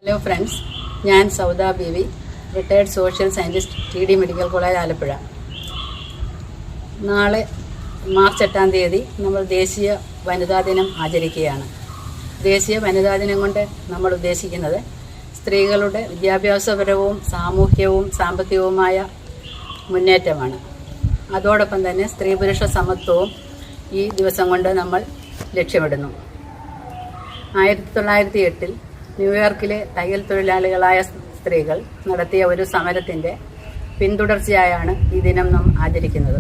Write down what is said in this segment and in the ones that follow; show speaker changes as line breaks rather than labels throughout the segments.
Hello friends, ഞാൻ Sauda Beevi, retired social scientist, TD medical college Alappuzha. നാളെ March 8 തീയതി നമ്മൾ ദേശീയ വനിതാ ദിനം ആചരിക്കുകയാണ്. ദേശീയ വനിതാ ദിനം കൊണ്ട് നമ്മൾ ഉദ്ദേശിക്കുന്നത് സ്ത്രീകളുടെ വിദ്യാഭ്യാസപരവും സാമൂഹ്യവും സാമ്പത്തികവുമായ മുന്നേറ്റമാണ്. അതോടൊപ്പം തന്നെ സ്ത്രീ പുരുഷ സമത്വവും ഈ ദിവസം കൊണ്ട് നമ്മൾ ലക്ഷ്യമിടുന്നു. 1908 ന്യൂയോർക്കിലെ തയ്യൽ തൊഴിലാളികളായ സ്ത്രീകൾ നടത്തിയ ഒരു സമരത്തിൻ്റെ പിന്തുടർച്ചയായാണ് ഈ ദിനം നാം ആചരിക്കുന്നത്.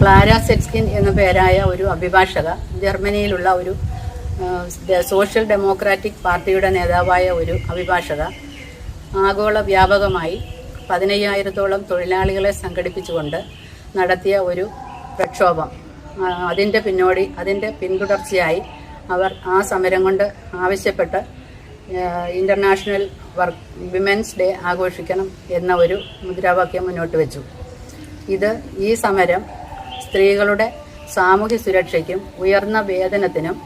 ക്ലാര സെറ്റ്സ്കിൻ എന്ന പേരായ ഒരു അഭിഭാഷക, ജർമ്മനിയിലുള്ള ഒരു സോഷ്യൽ ഡെമോക്രാറ്റിക് പാർട്ടിയുടെ നേതാവായ ഒരു അഭിഭാഷക, ആഗോള വ്യാപകമായി 15,000-ഓളം തൊഴിലാളികളെ സംഘടിപ്പിച്ചുകൊണ്ട് നടത്തിയ ഒരു പ്രക്ഷോഭം, അതിൻ്റെ പിന്തുടർച്ചയായി അവർ ആ സമരം കൊണ്ട് ആവശ്യപ്പെട്ട് ഇൻ്റർനാഷണൽ വിമൻസ് ഡേ ആഘോഷിക്കണം എന്ന ഒരു മുദ്രാവാക്യം മുന്നോട്ട് വെച്ചു. ഈ സമരം സ്ത്രീകളുടെ സാമൂഹ്യ സുരക്ഷയ്ക്കും ഉയർന്ന വേതനത്തിനും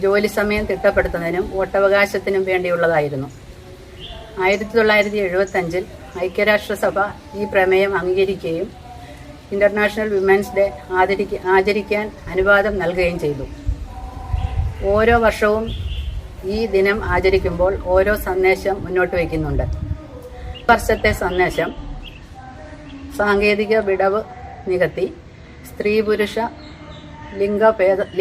ജോലി സമയം തിട്ടപ്പെടുത്തുന്നതിനും വോട്ടവകാശത്തിനും വേണ്ടിയുള്ളതായിരുന്നു. 1975 ഐക്യരാഷ്ട്രസഭ ഈ പ്രമേയം അംഗീകരിക്കുകയും ഇൻ്റർനാഷണൽ വിമൻസ് ഡേ ആചരിക്കാൻ അനുവാദം നൽകുകയും ചെയ്തു. ഓരോ വർഷവും ഈ ദിനം ആചരിക്കുമ്പോൾ ഓരോ സന്ദേശം മുന്നോട്ട് വയ്ക്കുന്നുണ്ട്. വർഷത്തെ സന്ദേശം സാങ്കേതിക വിടവ് നികത്തി സ്ത്രീ പുരുഷ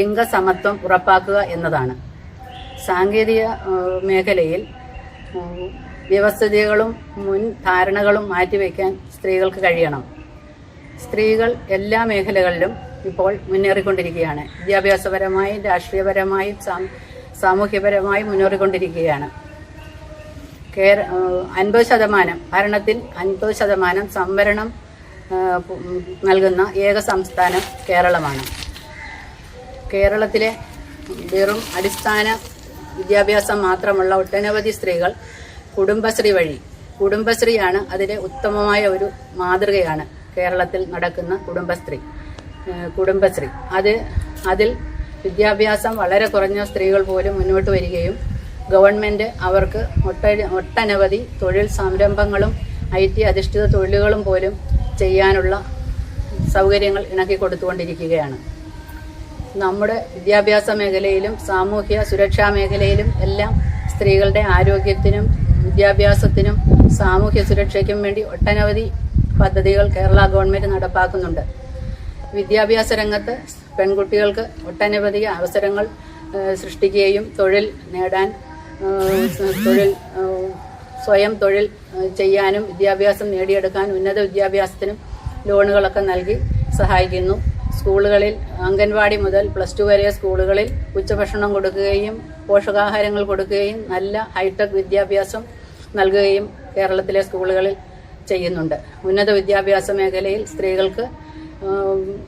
ലിംഗസമത്വം ഉറപ്പാക്കുക എന്നതാണ്. സാങ്കേതിക മേഖലയിൽ വ്യവസ്ഥിതികളും മുൻ ധാരണകളും മാറ്റിവെക്കാൻ സ്ത്രീകൾക്ക് കഴിയണം. സ്ത്രീകൾ എല്ലാ മേഖലകളിലും ഇപ്പോൾ മുന്നേറിക്കൊണ്ടിരിക്കുകയാണ്. വിദ്യാഭ്യാസപരമായും രാഷ്ട്രീയപരമായും സാമൂഹ്യപരമായും മുന്നേറിക്കൊണ്ടിരിക്കുകയാണ്. 50% ഭരണത്തിൽ 50% സംവരണം നൽകുന്ന ഏക സംസ്ഥാനം കേരളമാണ്. കേരളത്തിലെ വെറും അടിസ്ഥാന വിദ്യാഭ്യാസം മാത്രമുള്ള ഒട്ടനവധി സ്ത്രീകൾ കുടുംബശ്രീയാണ് അതിലെ ഉത്തമമായ ഒരു മാതൃകയാണ്. കേരളത്തിൽ നടക്കുന്ന കുടുംബശ്രീ അതിൽ വിദ്യാഭ്യാസം വളരെ കുറഞ്ഞ സ്ത്രീകൾ പോലും മുന്നോട്ട് വരികയും ഗവൺമെൻറ് അവർക്ക് ഒട്ടനവധി തൊഴിൽ സംരംഭങ്ങളും IT അധിഷ്ഠിത തൊഴിലുകളും പോലും ചെയ്യാനുള്ള സൗകര്യങ്ങൾ ഇണക്കി കൊടുത്തുകൊണ്ടിരിക്കുകയാണ്. നമ്മുടെ വിദ്യാഭ്യാസ മേഖലയിലും സാമൂഹ്യ സുരക്ഷാ മേഖലയിലും എല്ലാം സ്ത്രീകളുടെ ആരോഗ്യത്തിനും വിദ്യാഭ്യാസത്തിനും സാമൂഹ്യ സുരക്ഷയ്ക്കും വേണ്ടി ഒട്ടനവധി പദ്ധതികൾ കേരള ഗവൺമെൻറ് നടപ്പാക്കുന്നുണ്ട്. വിദ്യാഭ്യാസ രംഗത്ത് പെൺകുട്ടികൾക്ക് ഒട്ടനവധി അവസരങ്ങൾ സൃഷ്ടിക്കുകയും തൊഴിൽ നേടാൻ സ്വയം തൊഴിൽ ചെയ്യാനും വിദ്യാഭ്യാസം നേടിയെടുക്കാൻ ഉന്നത വിദ്യാഭ്യാസത്തിനും ലോണുകളൊക്കെ നൽകി സഹായിക്കുന്നു. സ്കൂളുകളിൽ അംഗൻവാടി മുതൽ +2 വരെ സ്കൂളുകളിൽ ഉച്ചഭക്ഷണം കൊടുക്കുകയും പോഷകാഹാരങ്ങൾ കൊടുക്കുകയും നല്ല ഹൈടെക് വിദ്യാഭ്യാസം നൽകുകയും കേരളത്തിലെ സ്കൂളുകളിൽ ചെയ്യുന്നുണ്ട്. ഉന്നത വിദ്യാഭ്യാസ മേഖലയിൽ സ്ത്രീകൾക്ക്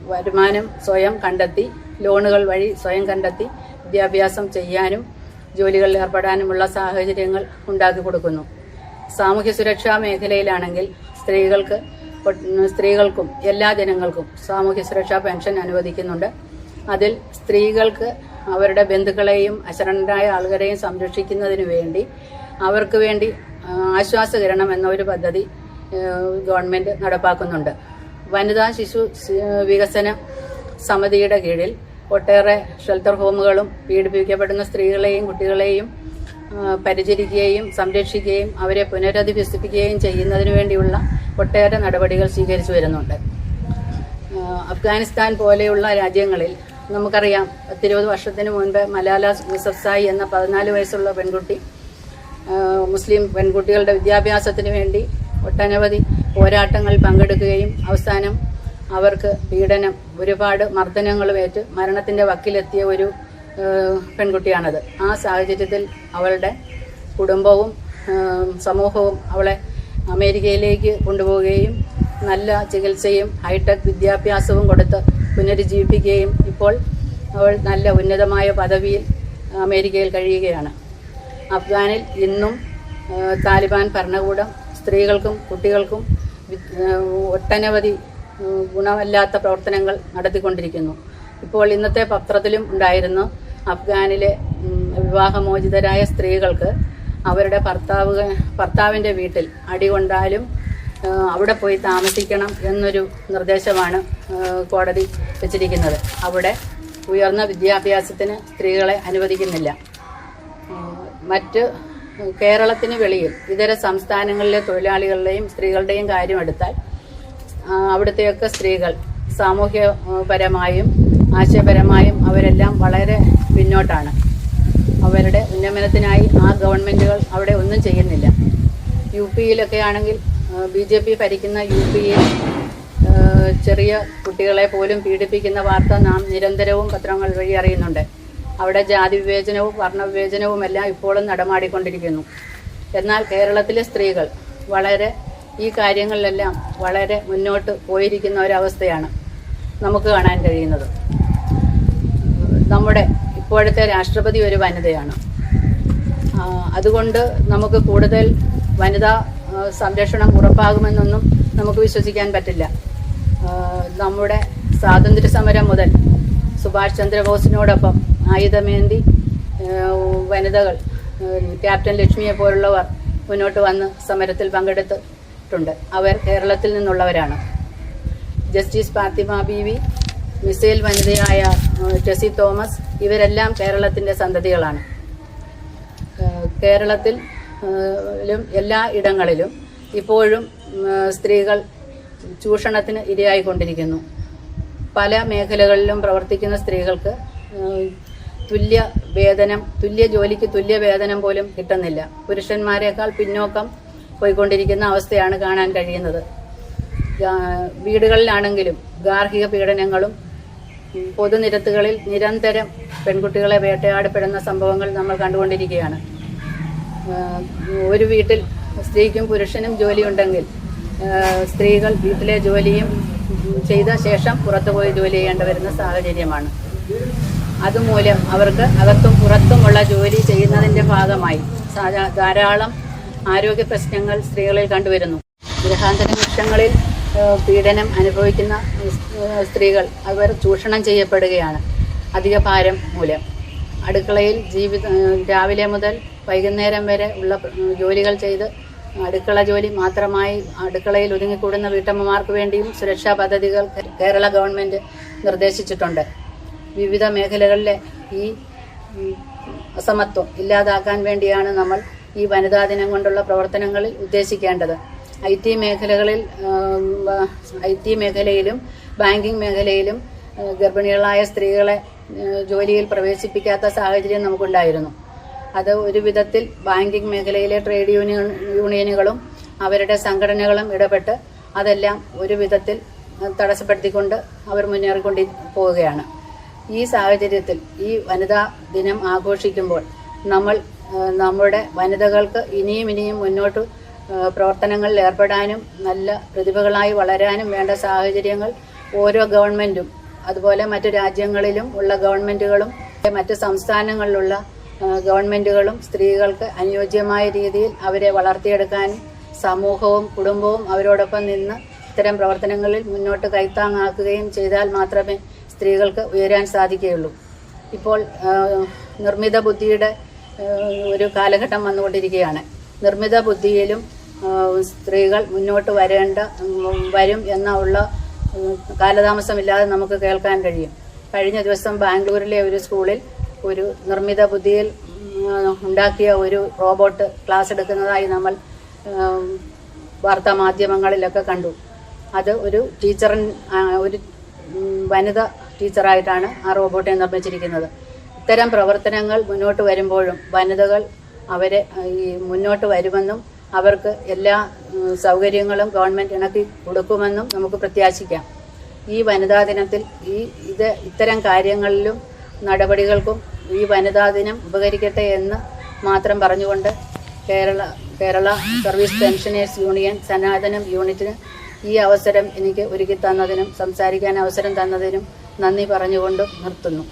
വരുമാനം സ്വയം കണ്ടെത്തി, ലോണുകൾ വഴി സ്വയം കണ്ടെത്തി വിദ്യാഭ്യാസം ചെയ്യാനും ജോലികളിൽ ഏർപ്പെടാനുമുള്ള സാഹചര്യങ്ങൾ ഉണ്ടാക്കി കൊടുക്കുന്നു. സാമൂഹ്യ സുരക്ഷാ മേഖലയിലാണെങ്കിൽ സ്ത്രീകൾക്കും എല്ലാ ജനങ്ങൾക്കും സാമൂഹ്യ സുരക്ഷാ പെൻഷൻ അനുവദിക്കുന്നുണ്ട്. അതിൽ സ്ത്രീകൾക്ക് അവരുടെ ബന്ധുക്കളെയും അശരണരായ ആളുകളെയും സംരക്ഷിക്കുന്നതിന് വേണ്ടി അവർക്ക് വേണ്ടി ആശ്വാസകിരണം എന്ന ഒരു പദ്ധതി ഗവൺമെൻറ് നടപ്പാക്കുന്നുണ്ട്. വനിതാ ശിശു വികസന സമിതിയുടെ കീഴിൽ ഒട്ടേറെ ഷെൽട്ടർ ഹോമുകളും പീഡിപ്പിക്കപ്പെടുന്ന സ്ത്രീകളെയും കുട്ടികളെയും പരിചരിക്കുകയും സംരക്ഷിക്കുകയും അവരെ പുനരധിവസിപ്പിക്കുകയും ചെയ്യുന്നതിന് വേണ്ടിയുള്ള ഒട്ടേറെ നടപടികൾ സ്വീകരിച്ചു വരുന്നുണ്ട്. അഫ്ഗാനിസ്ഥാൻ പോലെയുള്ള രാജ്യങ്ങളിൽ നമുക്കറിയാം, 20 വർഷത്തിന് മുൻപ് മലാല യൂസഫ്സായി എന്ന 14 വയസ്സുള്ള പെൺകുട്ടി മുസ്ലിം പെൺകുട്ടികളുടെ വിദ്യാഭ്യാസത്തിന് വേണ്ടി ഒട്ടനവധി പോരാട്ടങ്ങളിൽ പങ്കെടുക്കുകയും അവസാനം അവർക്ക് പീഡനം, ഒരുപാട് മർദ്ദനങ്ങളുമേറ്റ് മരണത്തിൻ്റെ വക്കിലെത്തിയ ഒരു പെൺകുട്ടിയാണത്. ആ സാഹചര്യത്തിൽ അവളുടെ കുടുംബവും സമൂഹവും അവളെ അമേരിക്കയിലേക്ക് കൊണ്ടുപോവുകയും നല്ല ചികിത്സയും ഹൈടെക് വിദ്യാഭ്യാസവും കൊടുത്ത് പുനരുജ്ജീവിപ്പിക്കുകയും ഇപ്പോൾ അവൾ നല്ല ഉന്നതമായ പദവിയിൽ അമേരിക്കയിൽ കഴിയുകയാണ്. അഫ്ഗാനിൽ ഇന്നും താലിബാൻ ഭരണകൂടം സ്ത്രീകൾക്കും കുട്ടികൾക്കും ഒട്ടനവധി ഗുണമല്ലാത്ത പ്രവർത്തനങ്ങൾ നടത്തിക്കൊണ്ടിരിക്കുന്നു. ഇപ്പോൾ ഇന്നത്തെ പത്രത്തിലും ഉണ്ടായിരുന്നു, അഫ്ഗാനിലെ വിവാഹമോചിതരായ സ്ത്രീകൾക്ക് അവരുടെ ഭർത്താവിൻ്റെ വീട്ടിൽ അടികൊണ്ടാലും അവിടെ പോയി താമസിക്കണം എന്നൊരു നിർദ്ദേശമാണ് കോടതി വെച്ചിരിക്കുന്നത്. അവിടെ ഉയർന്ന വിദ്യാഭ്യാസത്തിന് സ്ത്രീകളെ അനുവദിക്കുന്നില്ല. മറ്റ് കേരളത്തിന് വെളിയിൽ ഇതര സംസ്ഥാനങ്ങളിലെ തൊഴിലാളികളുടെയും സ്ത്രീകളുടെയും കാര്യം എടുത്താൽ അവിടുത്തെയൊക്കെ സ്ത്രീകൾ സാമൂഹ്യപരമായും ആശയപരമായും അവരെല്ലാം വളരെ പിന്നോട്ടാണ്. അവരുടെ ഉന്നമനത്തിനായി ആ ഗവൺമെൻറ്റുകൾ അവിടെ ഒന്നും ചെയ്യുന്നില്ല. യു പിയിലൊക്കെ ആണെങ്കിൽ BJP ഭരിക്കുന്ന യു പിയിൽ ചെറിയ കുട്ടികളെ പോലും പീഡിപ്പിക്കുന്ന വാർത്ത നാം നിരന്തരവും പത്രങ്ങൾ വഴി അറിയുന്നുണ്ട്. അവിടെ ജാതി വിവേചനവും വർണ്ണവിവേചനവും എല്ലാം ഇപ്പോഴും നടമാടിക്കൊണ്ടിരിക്കുന്നു. എന്നാൽ കേരളത്തിലെ സ്ത്രീകൾ വളരെ ഈ കാര്യങ്ങളിലെല്ലാം വളരെ മുന്നോട്ട് പോയിരിക്കുന്ന ഒരവസ്ഥയാണ് നമുക്ക് കാണാൻ കഴിയുന്നത്. നമ്മുടെ ഇപ്പോഴത്തെ രാഷ്ട്രപതി ഒരു വനിതയാണ്. അതുകൊണ്ട് നമുക്ക് കൂടുതൽ വനിതാ സംരക്ഷണം ഉറപ്പാകുമെന്നൊന്നും നമുക്ക് വിശ്വസിക്കാൻ പറ്റില്ല. നമ്മുടെ സ്വാതന്ത്ര്യ സമരം മുതൽ സുഭാഷ് ചന്ദ്രബോസിനോടൊപ്പം ആയുധമേന്തി വനിതകൾ ക്യാപ്റ്റൻ ലക്ഷ്മിയെ പോലുള്ളവർ മുന്നോട്ട് വന്ന് സമരത്തിൽ പങ്കെടുത്തിട്ടുണ്ട്. അവർ കേരളത്തിൽ നിന്നുള്ളവരാണ്. Justice Fathima Beevi, missile വനിതയായ Tessy Thomas, ഇവരെല്ലാം കേരളത്തിൻ്റെ സന്തതികളാണ്. കേരളത്തിൽ എല്ലാ ഇടങ്ങളിലും ഇപ്പോഴും സ്ത്രീകൾ ചൂഷണത്തിന് ഇരയായിക്കൊണ്ടിരിക്കുന്നു. പല മേഖലകളിലും പ്രവർത്തിക്കുന്ന സ്ത്രീകൾക്ക് തുല്യ ജോലിക്ക് തുല്യ വേതനം പോലും കിട്ടുന്നില്ല. പുരുഷന്മാരെക്കാൾ പിന്നോക്കം പോയിക്കൊണ്ടിരിക്കുന്ന അവസ്ഥയാണ് കാണാൻ കഴിയുന്നത്. വീടുകളിലാണെങ്കിലും ഗാർഹിക പീഡനങ്ങളും പൊതുനിരത്തുകളിൽ നിരന്തരം പെൺകുട്ടികളെ വേട്ടയാടപ്പെടുന്ന സംഭവങ്ങൾ നമ്മൾ കണ്ടുകൊണ്ടിരിക്കുകയാണ്. ഒരു വീട്ടിൽ സ്ത്രീക്കും പുരുഷനും ജോലിയുണ്ടെങ്കിൽ സ്ത്രീകൾ വീട്ടിലെ ജോലിയും ചെയ്ത ശേഷം പുറത്തുപോയി ജോലി ചെയ്യേണ്ടി വരുന്ന സാഹചര്യമാണ്. അതുമൂലം അവർക്ക് അകത്തും പുറത്തുമുള്ള ജോലി ചെയ്യുന്നതിൻ്റെ ഭാഗമായി ധാരാളം ആരോഗ്യ പ്രശ്നങ്ങൾ സ്ത്രീകളിൽ കണ്ടുവരുന്നു. ഗൃഹാന്തര വൃക്ഷങ്ങളിൽ പീഡനം അനുഭവിക്കുന്ന സ്ത്രീകൾ അവർ ചൂഷണം ചെയ്യപ്പെടുകയാണ് അധിക ഭാരം മൂലം. അടുക്കളയിൽ രാവിലെ മുതൽ വൈകുന്നേരം വരെ ഉള്ള ജോലികൾ ചെയ്ത് അടുക്കള ജോലി മാത്രമായി അടുക്കളയിൽ ഒതുങ്ങിക്കൂടുന്ന വീട്ടമ്മമാർക്ക് വേണ്ടിയും സുരക്ഷാ പദ്ധതികൾ കേരള ഗവൺമെൻറ് നിർദ്ദേശിച്ചിട്ടുണ്ട്. വിവിധ മേഖലകളിലെ ഈ അസമത്വം ഇല്ലാതാക്കാൻ വേണ്ടിയാണ് നമ്മൾ ഈ വനിതാ ദിനം കൊണ്ടുള്ള പ്രവർത്തനങ്ങളിൽ ഉദ്ദേശിക്കേണ്ടത്. IT മേഖലയിലും ബാങ്കിങ് മേഖലയിലും ഗർഭിണികളായ സ്ത്രീകളെ ജോലിയിൽ പ്രവേശിപ്പിക്കാത്ത സാഹചര്യം നമുക്കുണ്ടായിരുന്നു. അത് ഒരു വിധത്തിൽ ബാങ്കിങ് മേഖലയിലെ ട്രേഡ് യൂണിയനുകളും അവരുടെ സംഘടനകളും ഇടപെട്ട് അതെല്ലാം ഒരു വിധത്തിൽ തടസ്സപ്പെടുത്തിക്കൊണ്ട് അവർ മുന്നേറിക്കൊണ്ടി പോവുകയാണ്. ഈ സാഹചര്യത്തിൽ ഈ വനിതാ ദിനം ആഘോഷിക്കുമ്പോൾ നമ്മൾ നമ്മുടെ വനിതകൾക്ക് ഇനിയും മുന്നോട്ട് പ്രവർത്തനങ്ങളിൽ ഏർപ്പെടാനും നല്ല പ്രതിഭകളായി വളരാനും വേണ്ട സാഹചര്യങ്ങൾ ഓരോ ഗവൺമെൻറ്റും അതുപോലെ മറ്റു രാജ്യങ്ങളിലും ഉള്ള ഗവൺമെൻറ്റുകളും മറ്റ് സംസ്ഥാനങ്ങളിലുള്ള ഗവൺമെൻറ്റുകളും സ്ത്രീകൾക്ക് അനുയോജ്യമായ രീതിയിൽ അവരെ വളർത്തിയെടുക്കാനും സമൂഹവും കുടുംബവും അവരോടൊപ്പം നിന്ന് ഇത്തരം പ്രവർത്തനങ്ങളിൽ മുന്നോട്ട് കൈത്താങ്ങാക്കുകയും ചെയ്താൽ മാത്രമേ സ്ത്രീകൾക്ക് ഉയരാൻ സാധിക്കുകയുള്ളൂ. ഇപ്പോൾ നിർമ്മിത ബുദ്ധിയുടെ ഒരു കാലഘട്ടം വന്നുകൊണ്ടിരിക്കുകയാണ്. നിർമ്മിത ബുദ്ധിയിലും സ്ത്രീകൾ മുന്നോട്ട് വരും എന്നുള്ള കാലതാമസമില്ലാതെ നമുക്ക് കേൾക്കാൻ കഴിയും. കഴിഞ്ഞ ദിവസം ബാംഗ്ലൂരിലെ ഒരു സ്കൂളിൽ ഒരു നിർമ്മിത ബുദ്ധിയിൽ ഉണ്ടാക്കിയ ഒരു റോബോട്ട് ക്ലാസ് എടുക്കുന്നതായി നമ്മൾ വാർത്താ മാധ്യമങ്ങളിലൊക്കെ കണ്ടു. അത് ഒരു വനിത ടീച്ചറായിട്ടാണ് ആ റോബോട്ടിനെ നിർമ്മിച്ചിരിക്കുന്നത്. ഇത്തരം പ്രവർത്തനങ്ങൾ മുന്നോട്ട് വരുമ്പോഴും വനിതകൾ അവരെ മുന്നോട്ട് വരുമെന്നും അവർക്ക് എല്ലാ സൗകര്യങ്ങളും ഗവൺമെൻറ് ഇണക്കി കൊടുക്കുമെന്നും നമുക്ക് പ്രത്യാശിക്കാം. ഈ വനിതാ ദിനത്തിൽ ഇത്തരം കാര്യങ്ങളിലും നടപടികൾക്കും ഈ വനിതാ ദിനം ഉപകരിക്കട്ടെ എന്ന് മാത്രം പറഞ്ഞുകൊണ്ട് കേരള സർവീസ് പെൻഷനേഴ്സ് യൂണിയൻ സനാതനം യൂണിറ്റിന് ഈ അവസരം എനിക്ക് ഒരുക്കി തന്നതിനും സംസാരിക്കാൻ അവസരം തന്നതിനും നന്ദി പറഞ്ഞുകൊണ്ട് നിർത്തുന്നു.